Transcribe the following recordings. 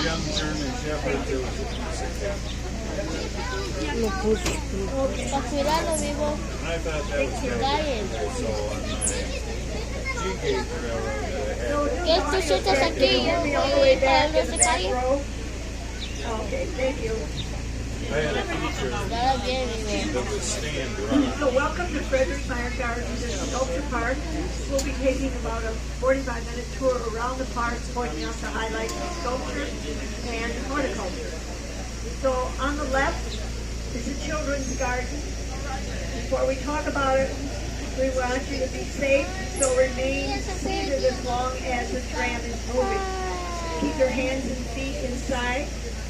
young German Shepherd that was in the Para cuidarlo vivo. And I thought that was kind of cool. So on my G-gate railroad that I had, ¿Qué tú sientes aquí? Yo voy para el de calle. Okay, thank you. I had a teacher Nada bien, vivo. that was stand rock. So welcome to Frederick Meyer Gardens and Sculpture Park. We'll be taking about a 45-minute tour around the park, pointing out the highlights of sculpture and horticulture. So on the left is a children's garden. Before we talk about it, we want you to be safe, so remain seated as long as the tram is moving. Keep your hands and feet inside.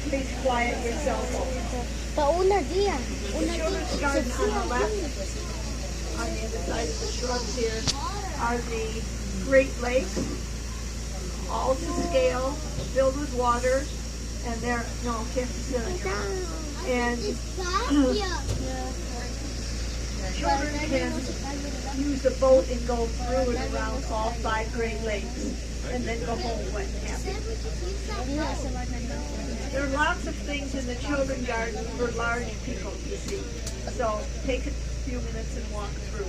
Please quiet your cell phone. Para una día. The children's garden on the left, on the other side of the shrubs here, are the Great Lakes, all to scale, filled with water, and they're, no, can't see it. And children can use a boat and go through and around all 5 Great Lakes, and then go home when happy. There are lots of things in the children's garden for large people to see. So take a few minutes and walk through.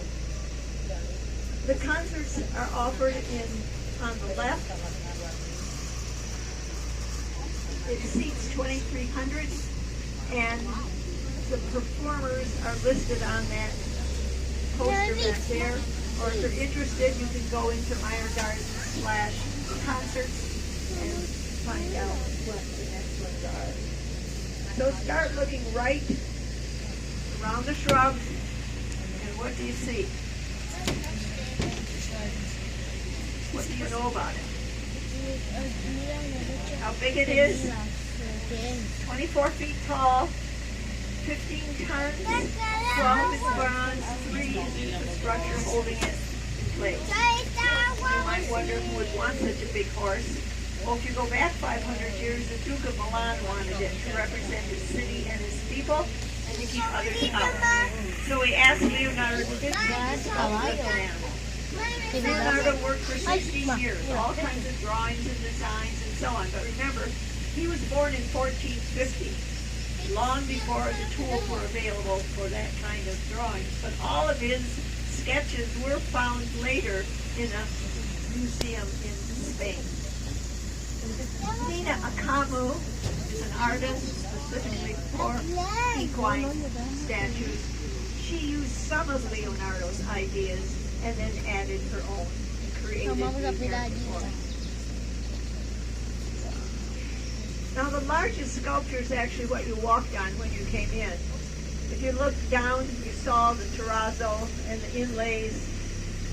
The concerts are offered on the left. It seats 2,300, and the performers are listed on that poster back there. Or if you're interested, you can go into Meyer Gardens/concerts and find out what the next ones are. So start looking right around the shrubs, and what do you see? What do you know about it? How big it is? 24 feet tall, 15 tons, 12 is bronze, 3 is the structure holding it in place. You might wonder who would want such a big horse. Well, if you go back 500 years, the Duke of Milan wanted it to represent his city and his people, and to keep others out. So he asked Leonardo da Vinci to sculpt the animal. Leonardo worked for 60 years, all kinds of drawings and designs and so on. But remember, he was born in 1450, long before the tools were available for that kind of drawing. But all of his sketches were found later in a museum in Spain. Nina Akamu is an artist specifically for equine statues. She used some of Leonardo's ideas and then added her own and created these forms. Now the largest sculpture is actually what you walked on when you came in. If you looked down, you saw the terrazzo and the inlays,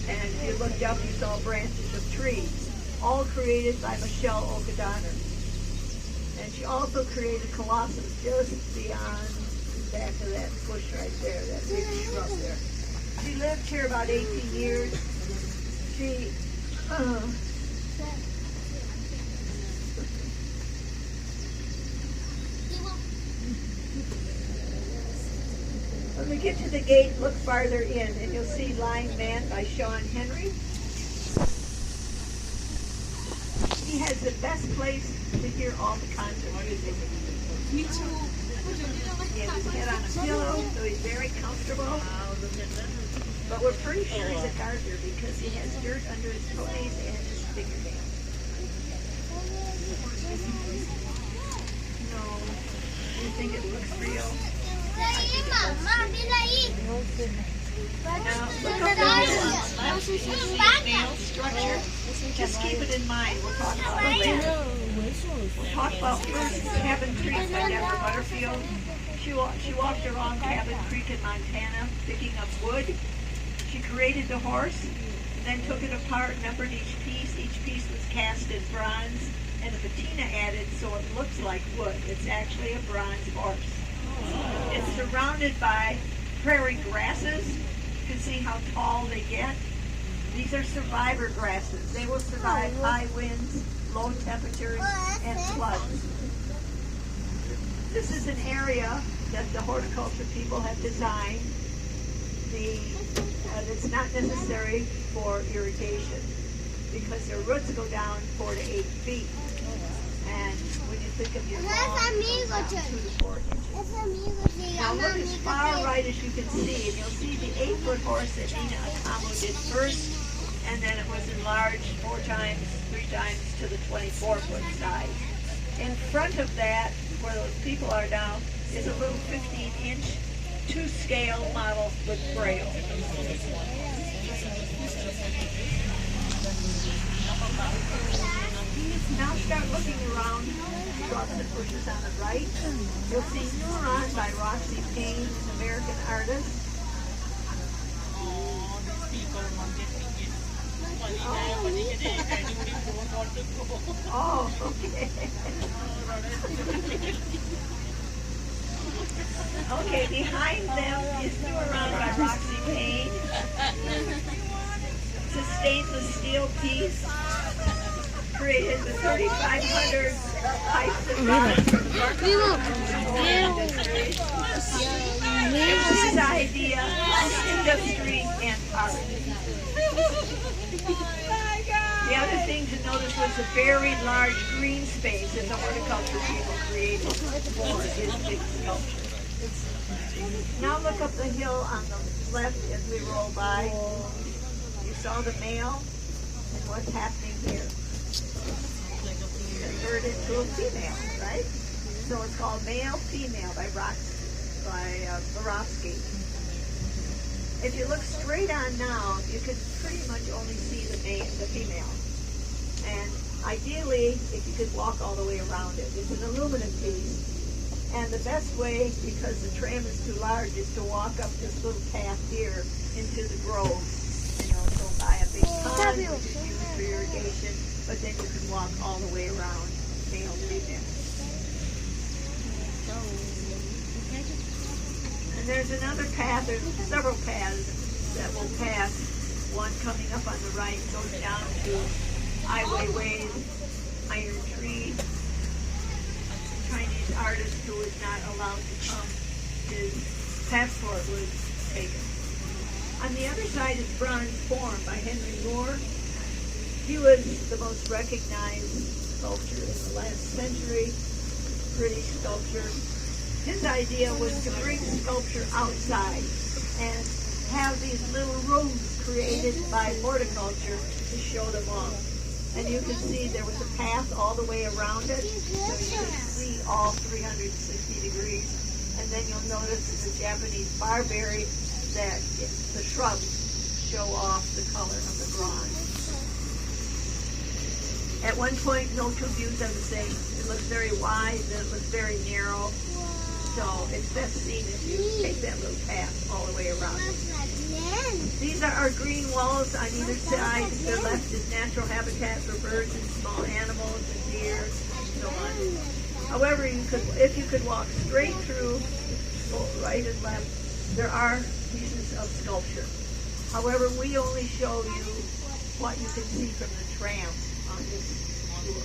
and if you looked up, you saw branches of trees, all created by Michelle Okadonner. And she also created Colossus just beyond the back of that bush right there, that big shrub there. She lived here about 18 years. She when we get to the gate, look farther in, and you'll see Blind Man by Sean Henry. He has the best place to hear all the concert music. He has his head on a pillow, so he's very comfortable. But we're pretty sure he's a gardener because he has dirt under his toenails and his fingernails. No, you think it looks real? Now, look up the nail structure. Just keep it in mind. We'll talk about it later. We'll talk about first Cabin Creek by Deborah Butterfield. She walked along Cabin Creek in Montana picking up wood. She created the horse, and then took it apart, numbered each piece. Each piece was cast in bronze, and a patina added so it looks like wood. It's actually a bronze horse. It's surrounded by prairie grasses. You can see how tall they get. These are survivor grasses. They will survive high winds, low temperatures, and floods. This is an area that the horticulture people have designed. It's not necessary for irrigation because their roots go down 4 to 8 feet. And And when you think of your Es lawn, it amigo, goes down Chen. 2 to 4 inches. Es amigo, se Now llama look as amigo. far right as you can see, and you'll see the 8-foot horse that Nina Akamo did first, and then it was enlarged 3 times to the 24-foot size. In front of that, where those people are now, is a little 15-inch to-scale model with braille. Now start looking around across the bushes on the right. You'll see Neuron by Roxy Payne, an American artist. Oh, okay. Okay, behind them is Neuron by Roxy Payne. It's a stainless steel piece created with 3,500 pipes and rods from his idea of industry and art. The other thing to notice was a very large green space that the horticulture people created for his big sculpture. Now look up the hill on the left as we roll by. You saw the male and what's happening here. Converted to a female, right? So it's called Male-Female by Borowski. If you look straight on now, you can pretty much only see the female. And ideally, if you could walk all the way around it, it's an aluminum piece. And the best way, because the tram is too large, is to walk up this little path here into the grove. You know, so by a big pond, which is used for irrigation, but then you can walk all the way around, male, female. And there's another path, there's several paths that will pass. One coming up on the right goes down to Highway Wade, Iron Tree. Chinese artist who was not allowed to come, his passport was taken. On the other side is Bronze Form by Henry Moore. He was the most recognized sculptor in the last century, British sculptor. His idea was to bring sculpture outside and have these little rooms created by horticulture to show them off. And you can see there was a path all the way around it, so you can see all 360 degrees. And then you'll notice in the Japanese barberry that the shrubs show off the color of the bronze. At one point, no two views are the same. It looks very wide, then it looks very narrow. So it's best seen if you take that little path all the way around it. These are our green walls on either side. To the left is natural habitat for birds and small animals and deer and so on. However, if you could walk straight through, both right and left, there are pieces of sculpture. However, we only show you what you can see from the tram on this tour.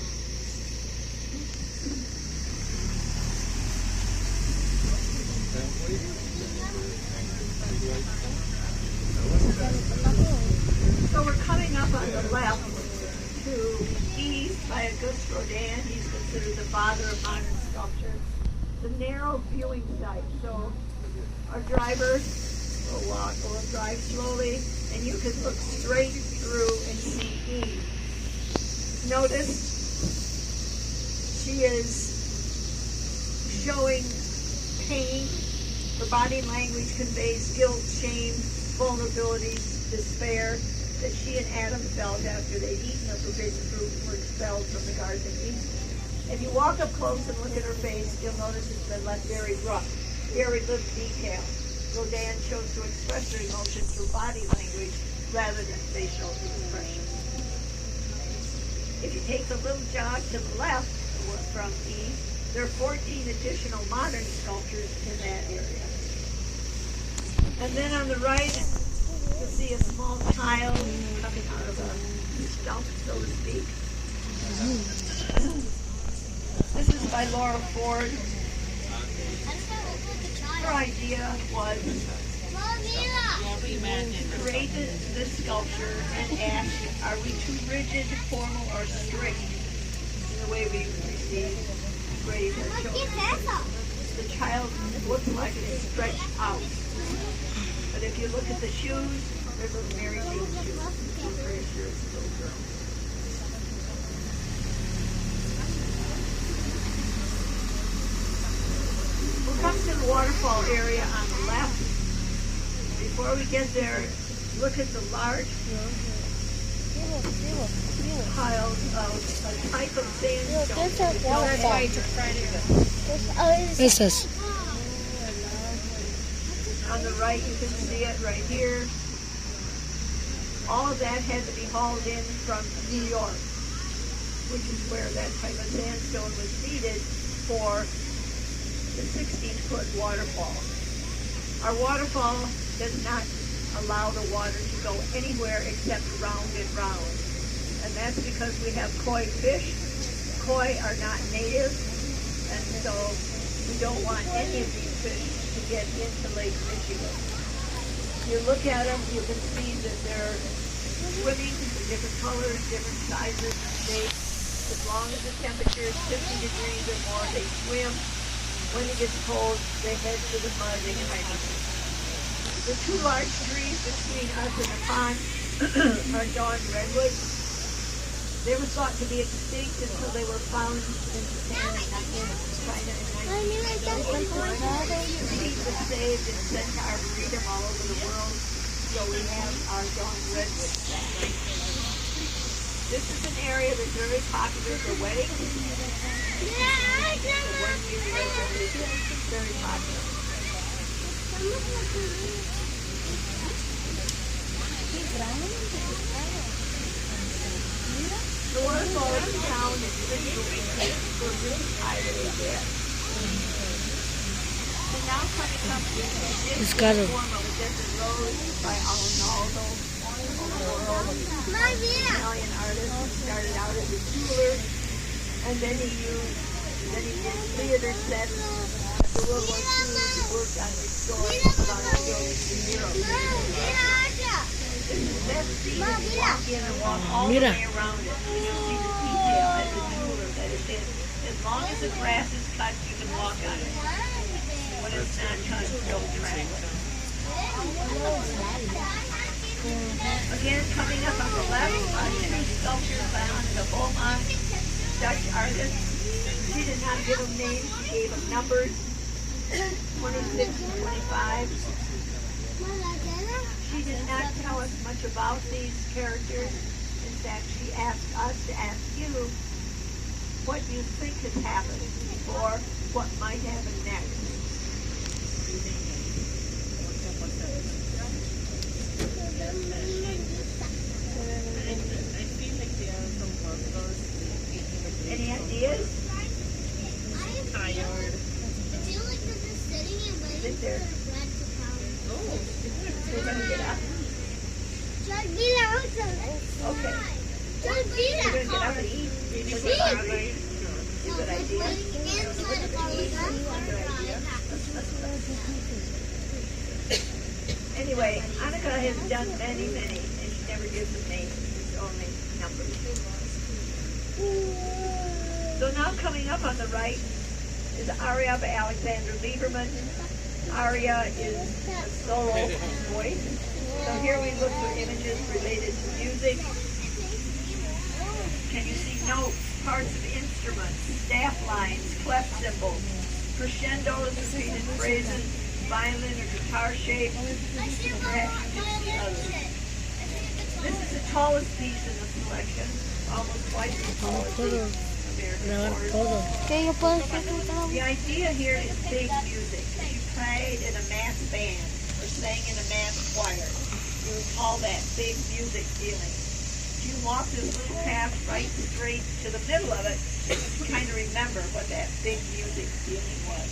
So we're coming up on the left to Eve by Auguste Rodin. He's considered the father of modern sculpture. The narrow viewing sight. So our driver will drive slowly, and you can look straight through and see Eve. Notice she is showing pain. Her body language conveys guilt, shame, vulnerabilities, despair that she and Adam felt after they'd eaten the forbidden fruit and were expelled from the Garden of Eden. If you walk up close and look at her face, you'll notice it's been left very rough, very little detail. Rodin chose to express her emotion through body language rather than facial expression. If you take the little jog to the left from Eve, there are 14 additional modern sculptures in that area. And then on the right, you'll see a small child coming out of a stump, so to speak. This is by Laura Ford. Her idea was to create this sculpture and ask, are we too rigid, formal, or strict in the way we receive these graves are children. The child looks like it's stretched out. But if you look at the shoes, they're little Mary Jane shoes. I'm very sure it's a little girl. We'll come to the waterfall area on the left. Before we get there, look at the large piles of a type of sandstone. There's a waterfall. Esas. On the right, you can see it right here. All of that had to be hauled in from New York, which is where that type of sandstone was needed for the 16-foot waterfall. Our waterfall does not allow the water to go anywhere except round and round. And that's because we have koi fish. Koi are not native, and so we don't want any of these fish to get into Lake Michigan. You look at them, you can see that they're swimming in different colors, different sizes, shapes. As long as the temperature is 50 degrees or more, they swim. When it gets cold, they head to the mud and hibernate. The two large trees between us and the pond are dawn redwoods. They were thought to be extinct until they were found in Japan and China in 1994. These were saved and sent to Arboretum all over the world, so we have our dawn redwoods. This is an area that's very popular for weddings. The one-year redwood is very popular. The waterfall is found in ritual for really highly there. So now coming up with this form of a desert rose by Arnaldo Italian artist who started out as a jeweler, and then he did theater sets. After World War II, he worked on restoring a lot of buildings in Europe. That scene, you walk in and walk all the way around it. And you'll see the detail as a jeweler that it's in. As long as the grass is cut, you can walk on it. When it's not cut, don't travel it. Again, coming up on the left are two sculptures by the Beaumont, Dutch artist. She did not give them names, she gave them numbers, 26 and 25. She did not tell us much about these characters. In fact, she asked us to ask you what you think has happened or what might happen next. Any ideas? I'm tired. Sit there. We're going to get up. Okay. We're going to get up and eat. Good idea. Anyway, Annika has done many, and she never gives them names. It's only numbers. So now coming up on the right is Aria by Alexander Lieberman. Aria is a solo voice. So here we look for images related to music. Can you see notes, parts of instruments, staff lines, clef symbols, crescendos, repeated phrases, violin or guitar shapes, perhaps you can see others. This is the tallest piece in the selection, almost twice as tall as the American chorus. The idea here is big music. If you played in a mass band or sang in a mass choir, you would call that big music feeling. If you walk this little path right straight to the middle of it, you can kind of remember what that big music feeling was.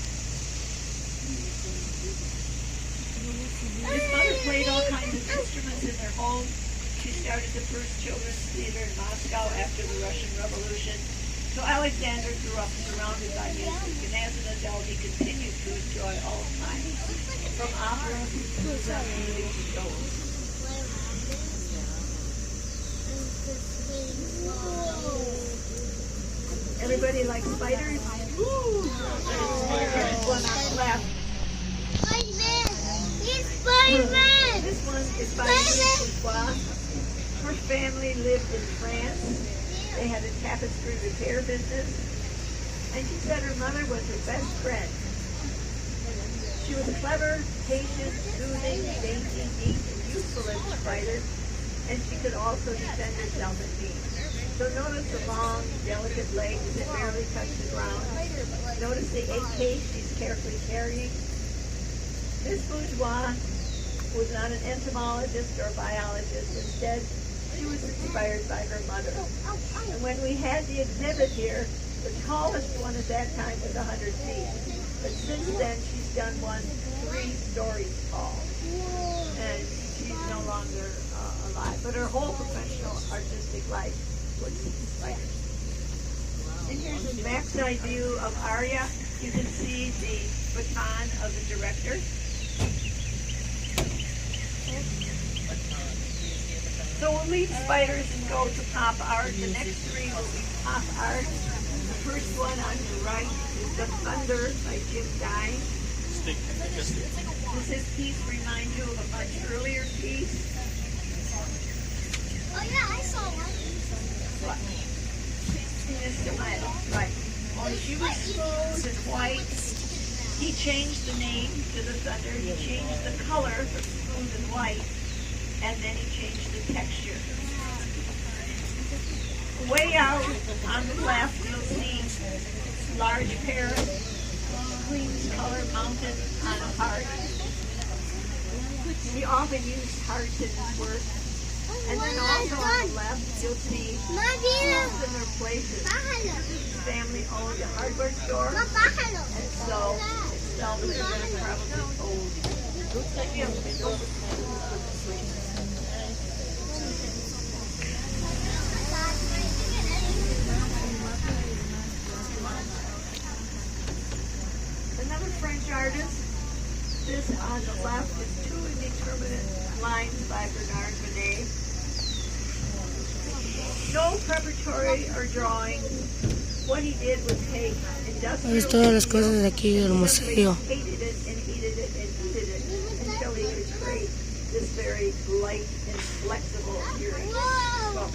His mother played all kinds of instruments in their home. She started the first children's theater in Moscow after the Russian Revolution. So Alexander grew up surrounded by music, and as an adult he continued to enjoy all kinds, from opera to music shows. Everybody likes spiders? Woo! There's one on the left. This one is by Bourgeois. Her family lived in France. They had a tapestry repair business. And she said her mother was her best friend. She was clever, patient, soothing, dainty, neat, and useful as a spider. And she could also defend herself at need. So notice the long, delicate legs that barely touch the ground. Notice the egg case she's carefully carrying. Miss Bourgeois was not an entomologist or biologist. Instead, she was inspired by her mother. And when we had the exhibit here, the tallest one at that time was 100 feet. But since then, she's done one 3 stories tall. And she's no longer alive. But her whole professional artistic life was spiders. And here's a maxed eye view of Aria. You can see the baton of the director. So we'll leave spiders and go to pop art. The next 3 will be pop art. The first one on your right is The Thunder by Jim Dye. Does this piece remind you of a much earlier piece? Oh yeah, I saw one. What? Miss Tomato, right. Only she was smooth and white. He changed the name to The Thunder. He changed the color from smooth and white. And then he changed the texture. Way out on the left, you'll see large pair of queen's color mounted on a heart. He often used hearts in his work. And then also on the left, you'll see holes in their places. His family owned a hardware store, and so itself is probably old. Looks like you have to go with sleep. Another French artist. This on the left is 2 indeterminate lines by Bernard Manet. No preparatory or drawing. What he did was take industrial Es todas las cosas de aquí del museo. heated it and heated it and heated it until he could create this very light and flexible appearance.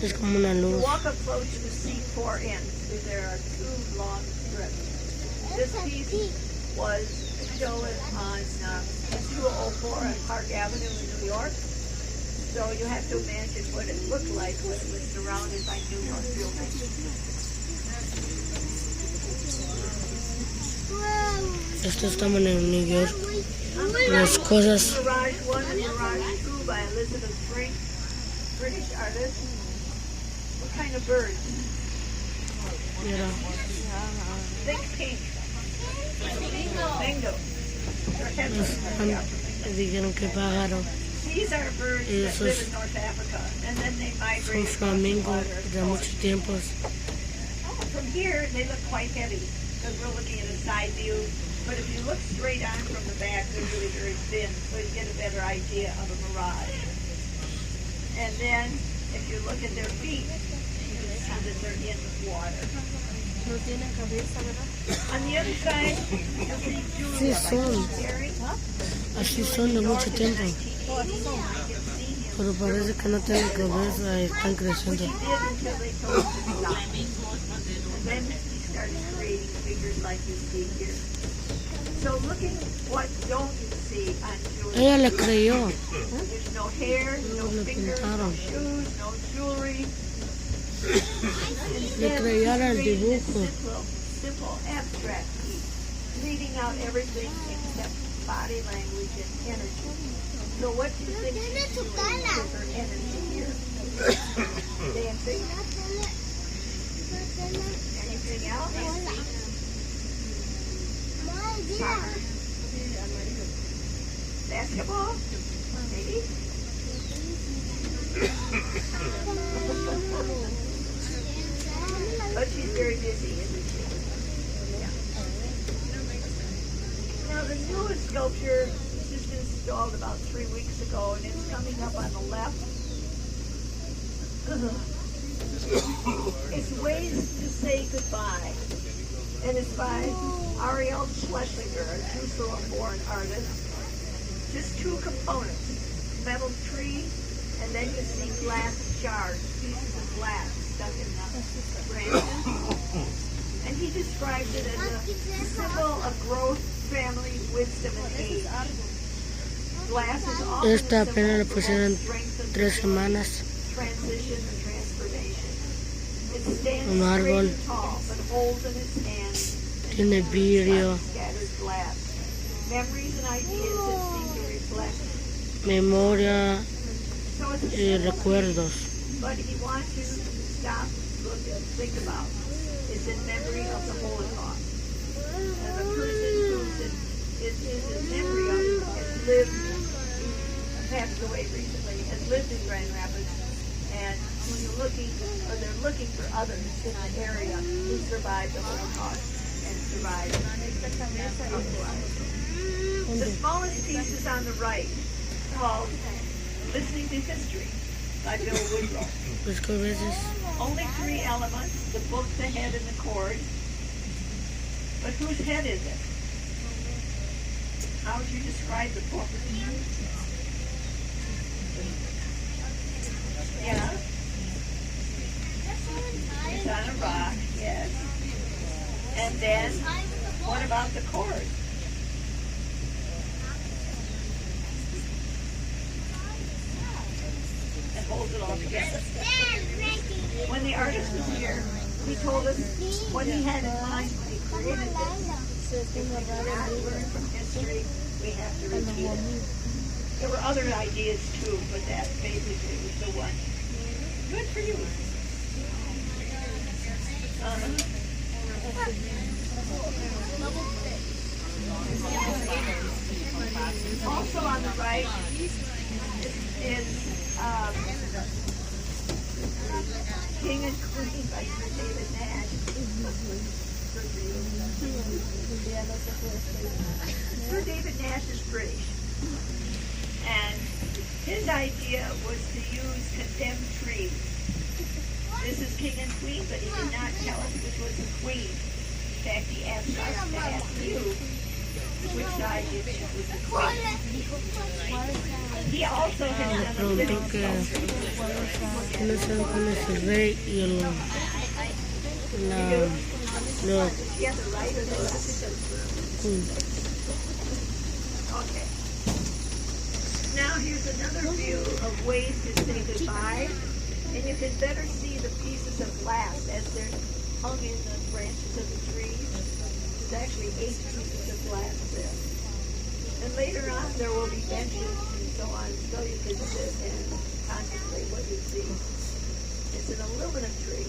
Es como una To luz. walk up close, you see 4 ends. There are 2 long strips. This piece was shown on 204 on Park Avenue in New York. So you have to imagine what it looked like when it was surrounded by New York buildings. Estos estaban en New York. On the Las right, cosas. Mirage 1 and Mirage 2 by Elizabeth Frink, British artist. What kind of bird? Mira, Think pink. Bingo. dijeron que pájaro. These are birds that live in North Africa, and then they Son migrate across the flamingos water. de muchos tiempos. From here, they look quite heavy, because we're looking at a side view. But if you look straight on from the back, they're really very thin, so you get a better idea of a mirage. And then, if you look at their feet, you can see that they're in water. On the other side, you'll see Sí Julia by son, Keith Haring. así son de mucho tiempo. Pero parece que no tienen cabeza y están creciendo. He did until they told him to stop. And then he started creating figures like you see here. So looking what don't you see on Julia? Ella le creyó. There's no hair, no Le fingers, no pintaron. shoes, no jewelry. Le creyeron el dibujo. Simple abstract piece, leaving out everything except body language and energy. So what do you think she's doing with her energy here? Dancing? Anything else? Soccer? Basketball? Maybe? But she's very busy, isn't she? Yeah. Now the newest sculpture was just installed about 3 weeks ago, and it's coming up on the left. It's ways to say goodbye. And it's by Ariel Schlesinger, a Jerusalem-born artist. Just two components, metal tree, and then you see glass shards, pieces of glass stuck in the branches. And he describes it as a symbol of growth, family, wisdom, and age. Glass is often Esta apenas le a pusieron symbol of 3 semanas. transition and transformation. It stands Un árbol. straight and tall, but holds in its hand Tiene vidrio, scattered glass. Memories and ideas that seem to reflect. memoria So it's a y symbol, recuerdos. but he wants you to stop, look, and think about. It's in memory of the Holocaust. And the person who's is in memory of it has lived, passed away recently, has lived in Grand Rapids. And when you're looking, or they're looking for others in the area who survived the Holocaust and survived the smallest piece is on the right, called Listening to History by Bill Woodrow. Pues que a veces Only 3 elements, the book, the head, and the cord. But whose head is it? How would you describe the book? Yeah? It's on a rock, yes. And then, what about the cord? It holds it all together. When the artist was here, he told us what he had in mind when he created this. If we do not learn from history, we have to repeat it. There were other ideas too, but that basically was the one. Good for you. Also on the right is King and Queen by Sir David Nash. Sir David Nash is British, and his idea was to use condemned trees. This is King and Queen, but he did not tell us which was the Queen. In fact, he asked us to ask you which side you think was the Queen. He also has done a preguntó living que sculpture. quiénes son cuál es el rey y el no. Yeah, the right or the left? Okay. Now here's another view of ways to say goodbye, and you can better see the pieces of glass as they're hung in the branches of the trees. There's actually 8 pieces of glass there. And later on there will be benches and so on, so you can sit and contemplate what you see. It's an aluminum tree.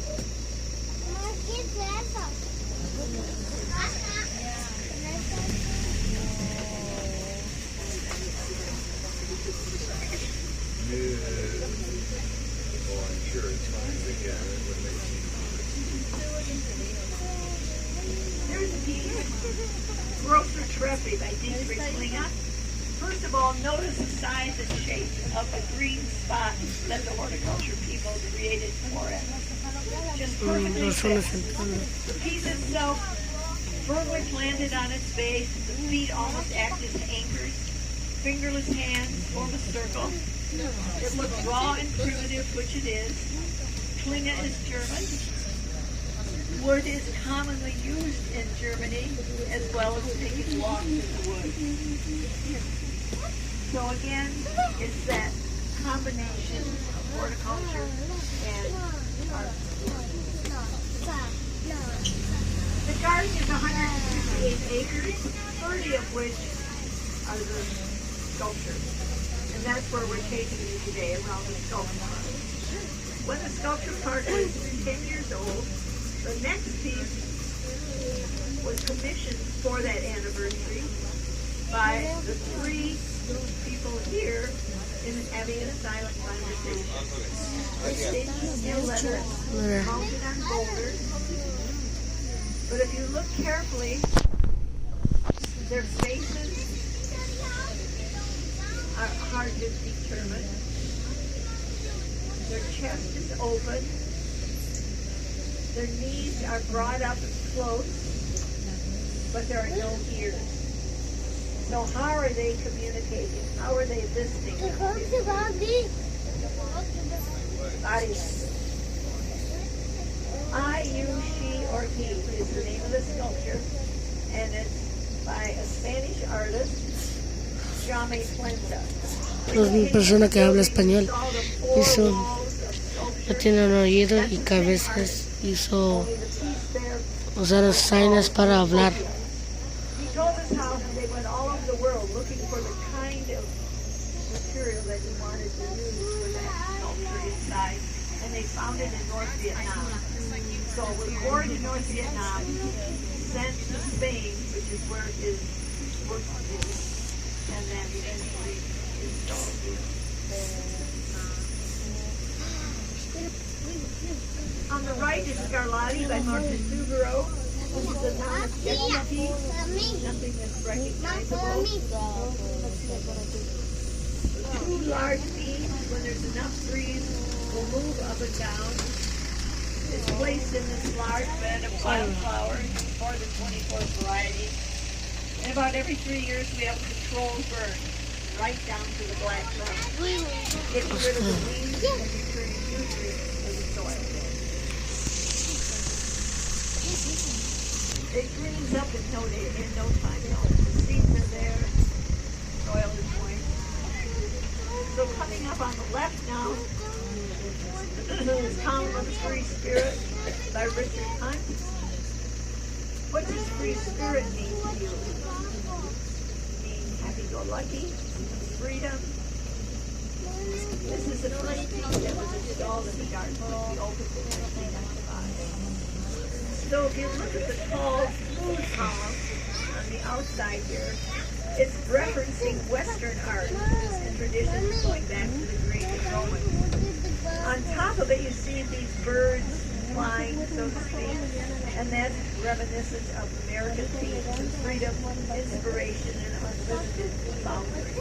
Well, I'm sure it's fine again when they see There's a piece, Grosser Treffy by Dietrich Klinger. First of all, notice the size and shape of the green spot that the horticulture people created for it. Just perfectly fixed. The piece itself firmly planted on its base, the feet almost act as anchors, fingerless hands form a circle. It looks raw and primitive, which it is. Klinge is German. Wood is commonly used in Germany, as well as taking walks in the woods. So again, it's that combination of horticulture and art. The garden is 158 acres, 30 of which are the sculptures. And that's where we're taking you today, around the sculpture park. When the sculpture park was 10 years old, the next piece was commissioned for that anniversary by the 3 people here in having a silent conversation. They stitched steel leather, mounted on boulders. But if you look carefully, their faces are hard to determine. Their chest is open, Their knees are brought up close, but there are no ears. So how are they communicating? How are they listening? Body. I, you, she, or he is the name of the sculpture, and it's by a Spanish artist, Jaume Puenta. Una persona que habla español hizo, no tiene un oído y cabezas, hizo usar las señas para hablar. He told us how they went all over the world looking for the kind of material that he wanted to use for that sculpture inside, and they found it in North Vietnam. So was born in North Vietnam, sent to Spain, which is where his work is, and then eventually installed here. On the right is Scarlatti by Montesugarro. This is a non-objective piece, nothing that's recognizable. Two large beams, when there's enough breeze, will move up and down. It's placed in this large bed of wildflowers, more than 24 varieties. And about every 3 years we have a controlled burn, right down to the black ground. Getting rid of the weeds and returning nutrients to the soil. It greens up in no time. The seeds are there, soil is moist. So coming up on the left now, is Column of the Free Spirit by Richard Hunt. What does free spirit mean to you? It means happy-go-lucky, freedom. This is a first piece that was installed in the garden. We opened in 1995. So if you look at the tall, smooth column on the outside here, it's referencing Western art and traditions going back to the Greek and Roman. On top of it, you see these birds flying, so to speak, and that's reminiscent of American peace and freedom, inspiration, and unlimited boundaries.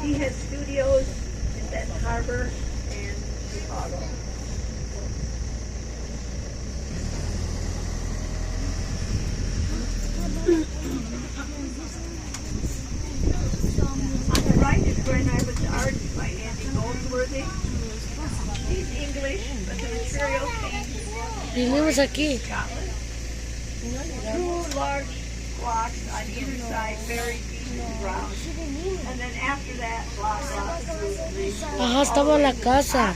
He has studios in Benton Harbor and Chicago. On the right is Grand Rapids Art by Andy Goldsworthy. He's English, but the material came Vinimos aquí. from Scotland. Two large blocks on either side, very deep in the ground. And then after that, block, Ajá, estaba en la casa.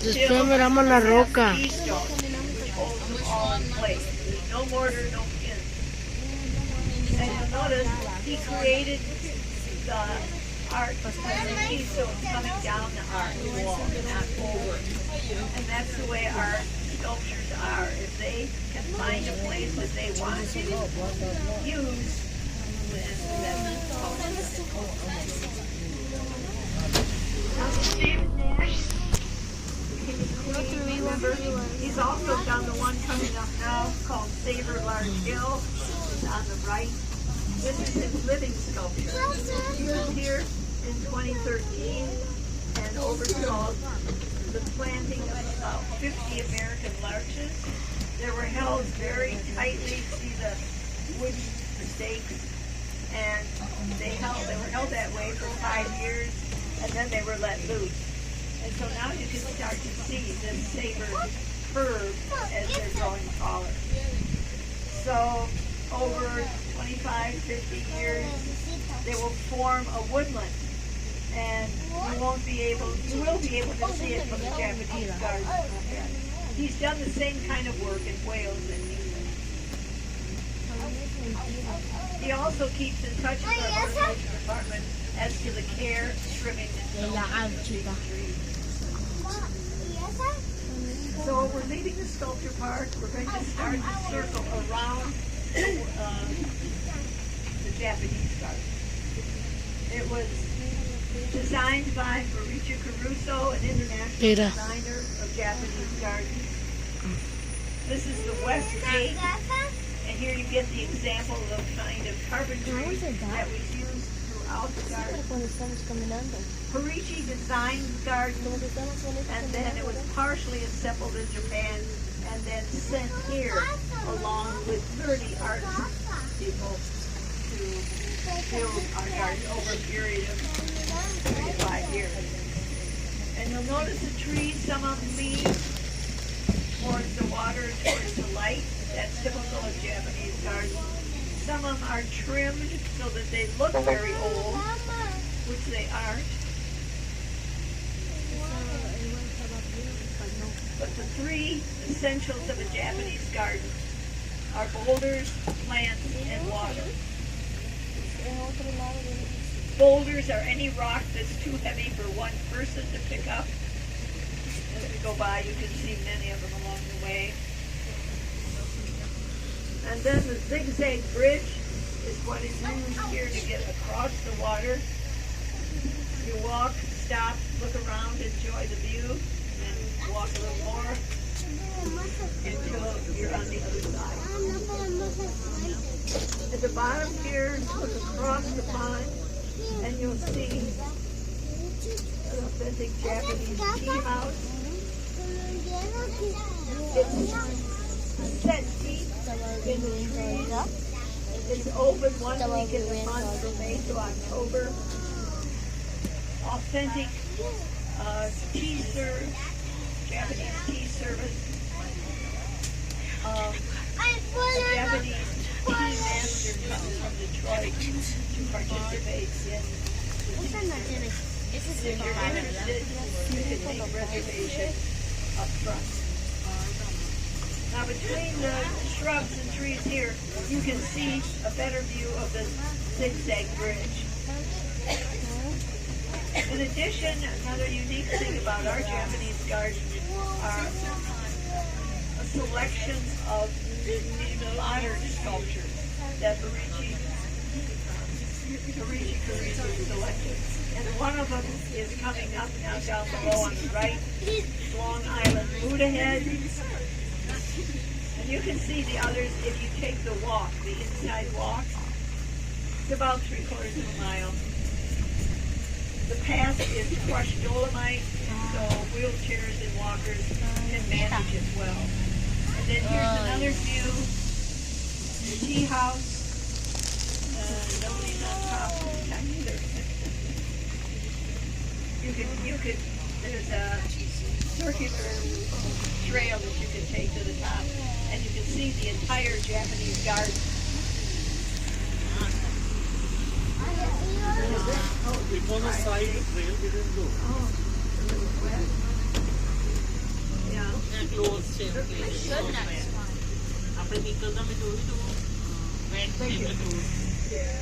Después miramos la roca. which holds them all in place. No mortar, no pins. And you'll notice he created the art when the keystone coming down the art wall, not over. And that's the way our sculptures are. If they can find a place that they want to use, then that's all. Now, David Nash, remember, he's also done the one coming up now called Savor Large Hill. It's on the right. This is his living sculpture. He was here in 2013 and oversaw the planting of about 50 American larches. They were held very tightly. See the wood stakes, and they were held that way for 5 years, and then they were let loose. And so now you can start to see this savor curve as they're growing taller. So over 25, 50 years, they will form a woodland. And you will be able to see it from the Japanese garden. He's done the same kind of work in Wales and England. He also keeps in touch with our horticulture department as to the care, trimming, and trees. So we're leaving the sculpture part. We're going to start to circle around the Japanese garden. It was designed by Mauricio Caruso, an international designer of Japanese gardens. This is the West Gate, and here you get the example of the kind of carpentry that was used throughout the garden. Parisi designed the garden, and then it was partially assembled in Japan and then sent here along with 30 art people to build our garden over a period of 35 years. And you'll notice the trees, some of them lean towards the water, towards the light. That's typical of Japanese gardens. Some of them are trimmed so that they look very old, which they aren't. But the three essentials of a Japanese garden are boulders, plants, and water. Boulders are any rock that's too heavy for one person to pick up. As we go by, you can see many of them along the way. And then the zigzag bridge is what is used here to get across the water. You walk, stop, look around, enjoy the view, and walk a little more until you're on the other side. At the bottom here, look across the pond, and you'll see an authentic Japanese tea house. It's set deep in the trees. It's open 1 week in the month from May to October. Authentic tea service, Japanese tea service. A Japanese tea master comes from Detroit to participate in the tea service. If you're interested, you can make reservations up front. Now between the shrubs and trees here, you can see a better view of the zigzag bridge. In addition, another unique thing about our Japanese garden are a selection of modern sculptures that Horichi selected. And one of them is coming up now down below on the right, Long Island Buddha head. And you can see the others if you take the walk, the inside walk. It's about 3/4 of a mile. The path is crushed dolomite, so wheelchairs and walkers can manage it well. And then here's another view, the tea house. Nobody's on top of the time either. There's a circular trail that you can take to the top, and you can see the entire Japanese garden. It was a side trail, didn't go. Yeah.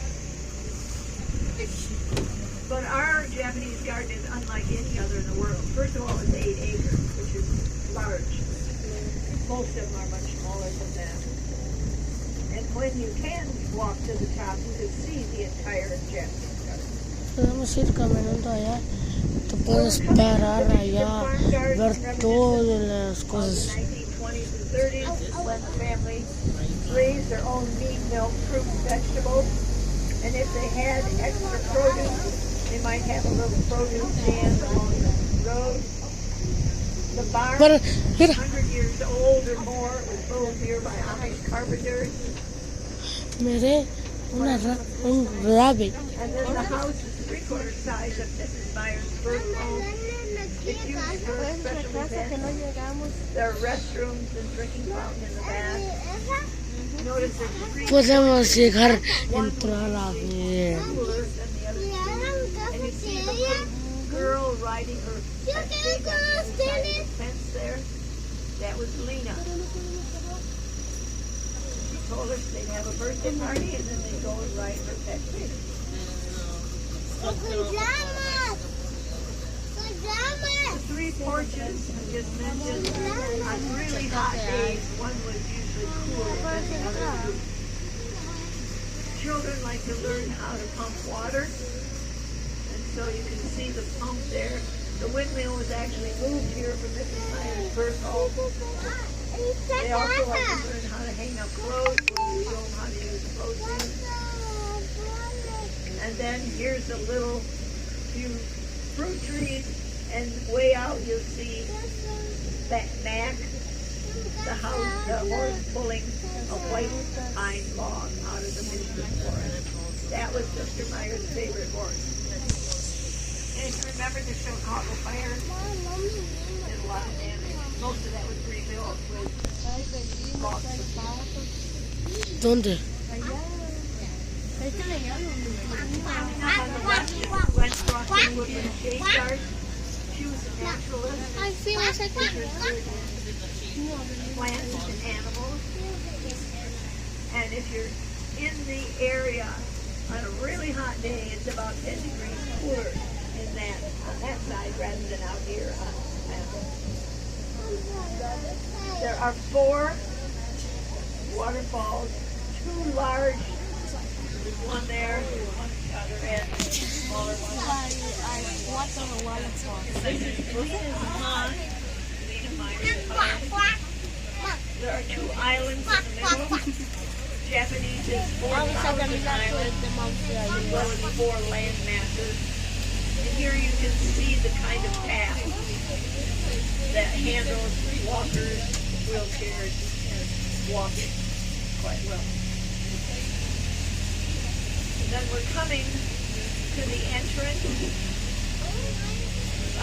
But our Japanese garden is unlike any other in the world. First of all, it's 8 acres, which is large. Most of them are much smaller than that. And when you can walk to the top, you can see the entire Japanese garden. Podemos ir caminando allá. Te puedes parar allá, ver todas las cosas. 1920s and 30s is when the family raised their own meat, milk, fruit, vegetables. And if they had extra produce, they might have a little produce stand along the road. The barn, 100 years old or more, was built here by Amish carpenters. Miré un rabbit. And then the house is 3/4 size of Mrs. Meyer's first home. It's used for special events. There are restrooms and drinking fountain in the back. Notice there's 3 Podemos llegar a entrar a ver. coolers and the other 2. And you see the little girl riding her pet pig on the other side of the fence there. That was Lena. She told us they'd have a birthday party and then they'd go and ride her pet pig. The 3 porches I just mentioned, on really hot days, one was usually cooler than the other two. Children like to learn how to pump water, and so you can see the pump there. The windmill was actually moved here from Mrs. Meyer's first home. They also like to learn how to hang up clothes, when we show them how to use clothesline. And then here's a little few fruit trees, and way out you'll see mac, the horse pulling a white pine log out of the misty forest. That was Sister Meyer's favorite horse. And remember the Chicago fire? Did a lot of damage. Most of that was rebuilt with logs of ¿Dónde? Gwen Crossing Woodland Shade Guard. She was a naturalist. Ay, fuimos aquí. Plants and animals. And if you're in the area on a really hot day, it's about 10 degrees cooler on that side rather than out here on Apple. There are 4 waterfalls, 2 large, there's one there, there's one at the other end, smaller one. This is Pond, there are 2 islands in the middle. Japanese is 4 mountain islands, as well as 4 land masses. And here you can see the kind of path that handles walkers, wheelchairs, and walking quite well. And then we're coming to the entrance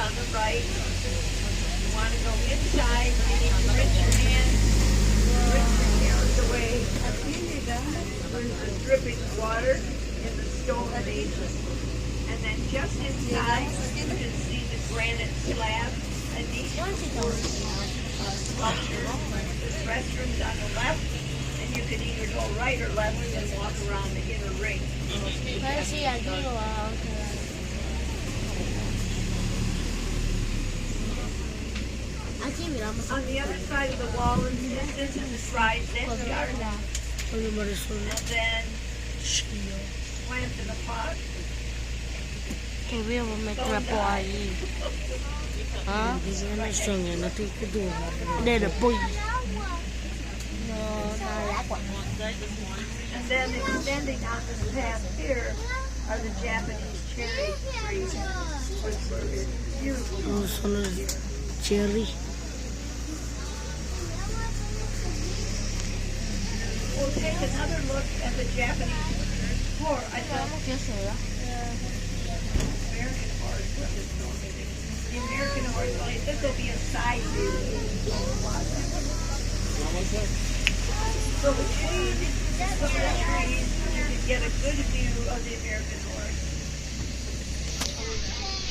on the right. You want to go inside, you need to rinse your hands, rinse your hands away. There's dripping water in the stone basin. And then just inside, you can see the granite slab. And these are structures. There's restrooms on the left, and you can either go right or left and walk around the inner ring. On the other side of the wall in the distance is the shrine yard. And then plants in a pot. Que vivo me trapo ahí. ¿Ah? De después. And then extending on this path here are the Japanese cherry trees, which were beautiful. Son los cherry. We'll take another look at the Japanese floor. I thought American horse. The American horse. Well, this will be a side view. So the trees, some of the trees, you can get a good view of the American horse.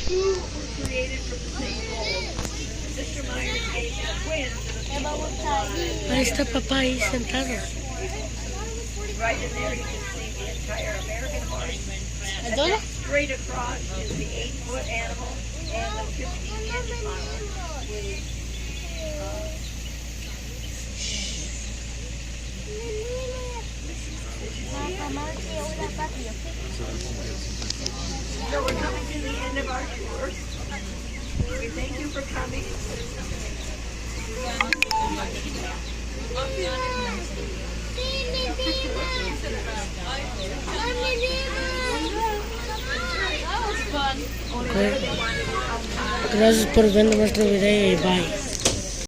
2 were created from the same mold. Sister Myers gave the twins to the people of the Ahí está papá ahí sentado. Right in there you can see the entire American horse. And then straight across is the 8-foot animal and the 15-inch model. So we're coming to the end of our tour. We thank you for coming. Gracias por ver nuestro video y bye.